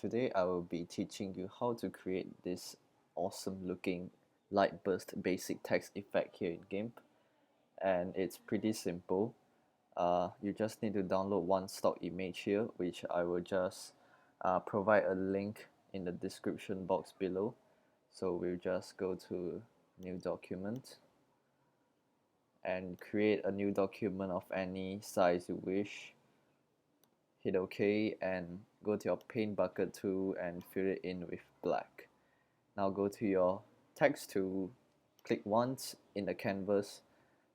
today I will be teaching you how to create this awesome looking light burst basic text effect here in Gimp, and it's pretty simple. You just need to download one stock image here, which I will just provide a link in the description box below. So we'll just go to new document and create a new document of any size you wish. Hit OK and go to your paint bucket tool and fill it in with black. Now go to your text tool, click once in the canvas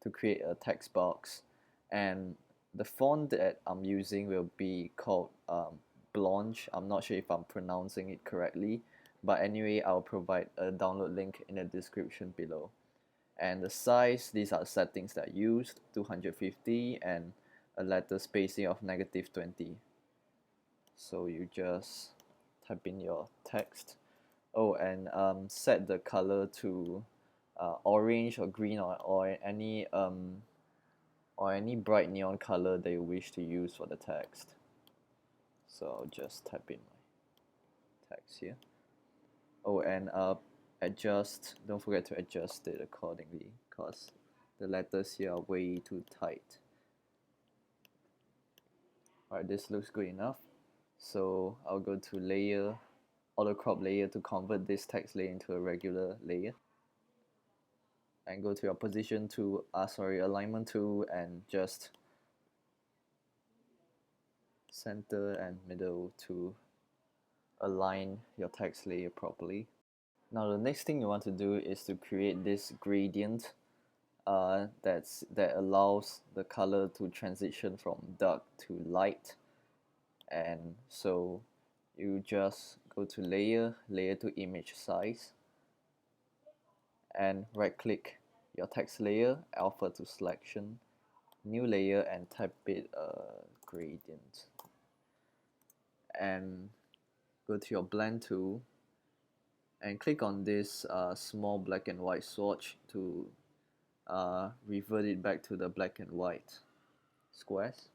to create a text box, and the font that I'm using will be called Blanche. I'm not sure if I'm pronouncing it correctly, but anyway, I'll provide a download link in the description below. And the size, these are settings that I used, 250 and a letter spacing of -20. So you just type in your text. Oh, and set the color to orange or green or any bright neon color that you wish to use for the text. So I'll just type in my text here. Oh, and don't forget to adjust it accordingly, because the letters here are way too tight. Alright, this looks good enough. So I'll go to layer, auto crop layer, to convert this text layer into a regular layer, and go to your position tool, alignment tool, and just center and middle to align your text layer properly. Now the next thing you want to do is to create this gradient that allows the color to transition from dark to light. And so you just go to layer to image size, and right click your text layer, alpha to selection, new layer, and type it gradient, and go to your blend tool and click on this small black and white swatch to revert it back to the black and white squares.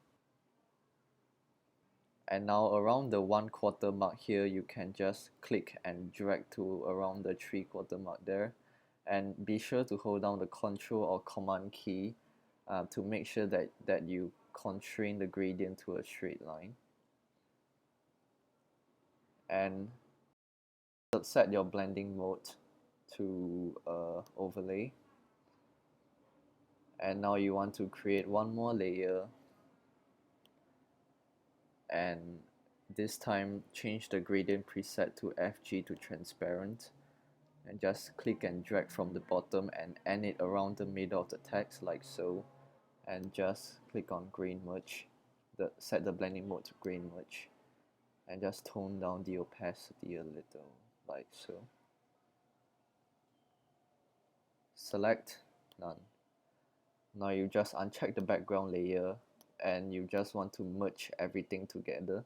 And now around the 1/4 mark here, you can just click and drag to around the 3/4 mark there, and be sure to hold down the Control or Command key to make sure that you constrain the gradient to a straight line. And set your blending mode to overlay, and now you want to create one more layer, and this time change the gradient preset to FG to transparent, and just click and drag from the bottom and end it around the middle of the text like so, and just click on grain merge, set the blending mode to grain merge, and just tone down the opacity a little like so. Select none. Now you just uncheck the background layer and you just want to merge everything together.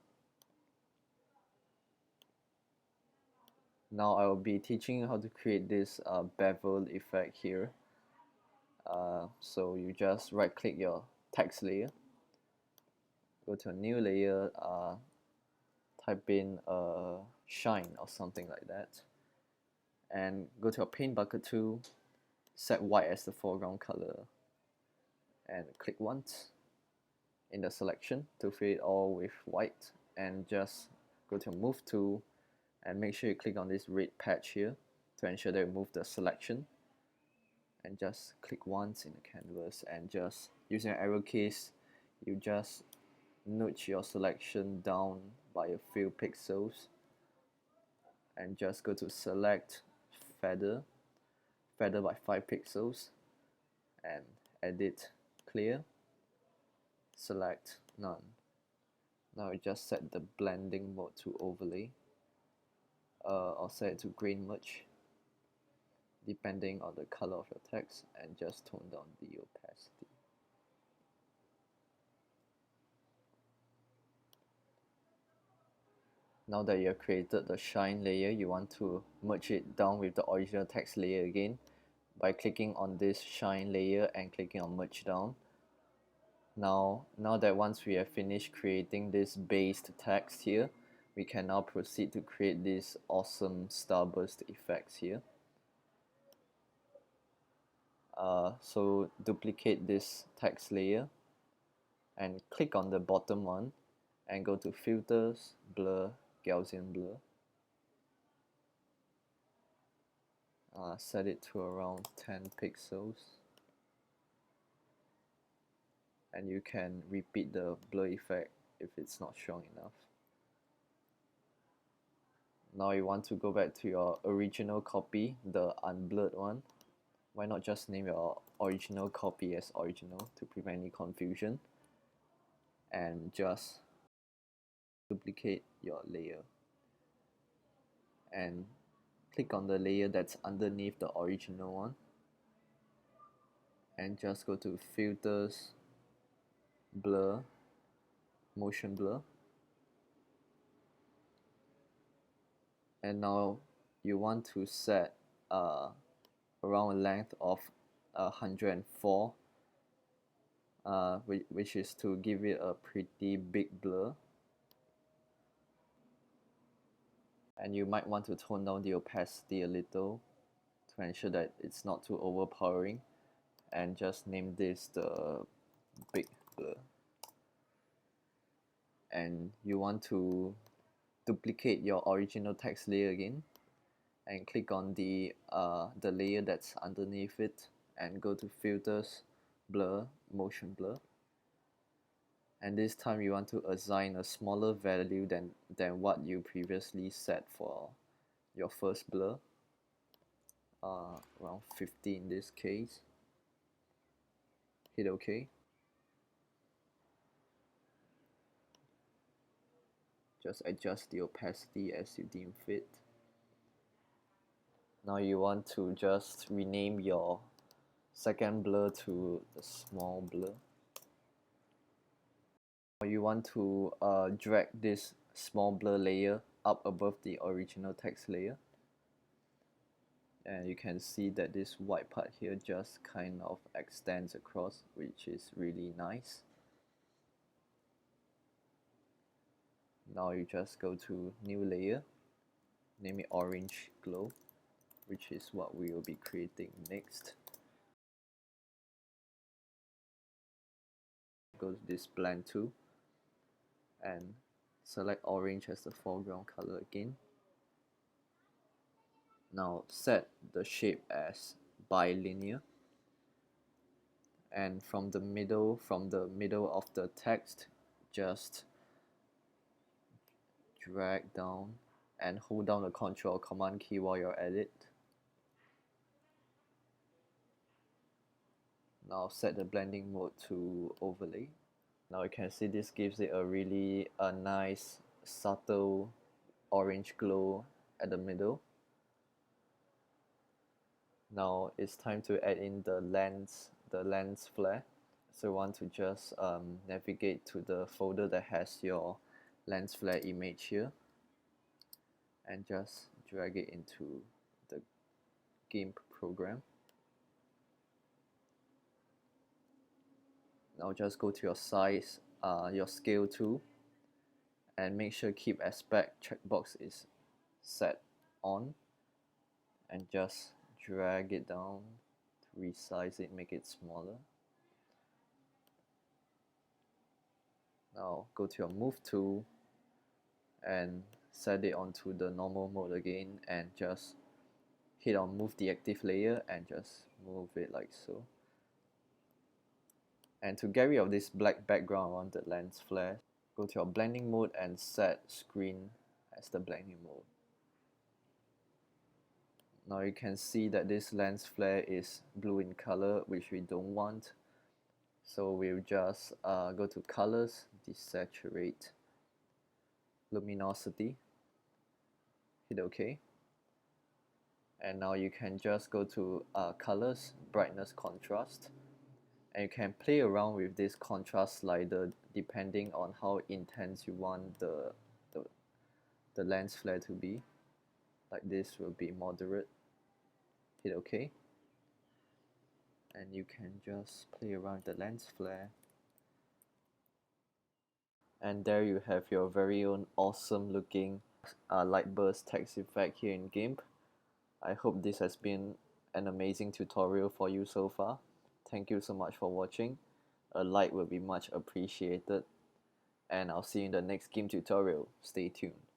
Now I will be teaching you how to create this bevel effect here. So you just right click your text layer, go to a new layer, type in shine or something like that, and go to your paint bucket tool, set white as the foreground color, and click once in the selection to fill it all with white, and just go to move tool and make sure you click on this red patch here to ensure that you move the selection, and just click once in the canvas, and just using an arrow keys you just nudge your selection down by a few pixels, and just go to select feather by 5 pixels, and edit clear, select none. Now you just set the blending mode to overlay, or set it to grain merge depending on the color of your text, and just tone down the opacity. Now that you have created the shine layer, you want to merge it down with the original text layer again by clicking on this shine layer and clicking on merge down. Now that once we have finished creating this based text here, we can now proceed to create these awesome starburst effects here. So duplicate this text layer and click on the bottom one and go to filters, blur, Gaussian blur. Set it to around 10 pixels, and you can repeat the blur effect if it's not strong enough. Now you want to go back to your original copy, the unblurred one. Why not just name your original copy as original to prevent any confusion, and just duplicate your layer and click on the layer that's underneath the original one and just go to filters, blur, motion blur, and now you want to set around a length of 104, which is to give it a pretty big blur. And you might want to tone down the opacity a little to ensure that it's not too overpowering, and just name this the big blur. And you want to duplicate your original text layer again and click on the layer that's underneath it and go to filters, blur, motion blur, and this time you want to assign a smaller value than what you previously set for your first blur, around 50 in this case. Hit OK. Just adjust the opacity as you deem fit. Now you want to just rename your second blur to the small blur. You want to drag this small blur layer up above the original text layer, and you can see that this white part here just kind of extends across, which is really nice. Now you just go to new layer, name it orange glow, which is what we will be creating next. Go to this blend tool and select orange as the foreground color again. Now set the shape as bilinear, and from the middle of the text, just drag down and hold down the Control or Command key while you're at it. Now set the blending mode to overlay. Now you can see this gives it a really nice subtle orange glow at the middle. Now it's time to add in the lens flare. So you want to just navigate to the folder that has your lens flare image here and just drag it into the Gimp program. Now just go to your size, your scale tool, and make sure keep aspect checkbox is set on, and just drag it down to resize it, make it smaller. Now go to your move tool and set it onto the normal mode again, and just hit on move the active layer and just move it like so. And to get rid of this black background around the lens flare, go to your blending mode and set screen as the blending mode. Now you can see that this lens flare is blue in color, which we don't want. So we'll just go to colors, desaturate, luminosity, hit OK. And now you can just go to colors, brightness, contrast, and you can play around with this contrast slider depending on how intense you want the lens flare to be. Like this will be moderate, hit OK, and you can just play around the lens flare. And there you have your very own awesome looking light burst text effect here in Gimp. I hope this has been an amazing tutorial for you so far. Thank you so much for watching. A like will be much appreciated, and I'll see you in the next Gimp tutorial. Stay tuned.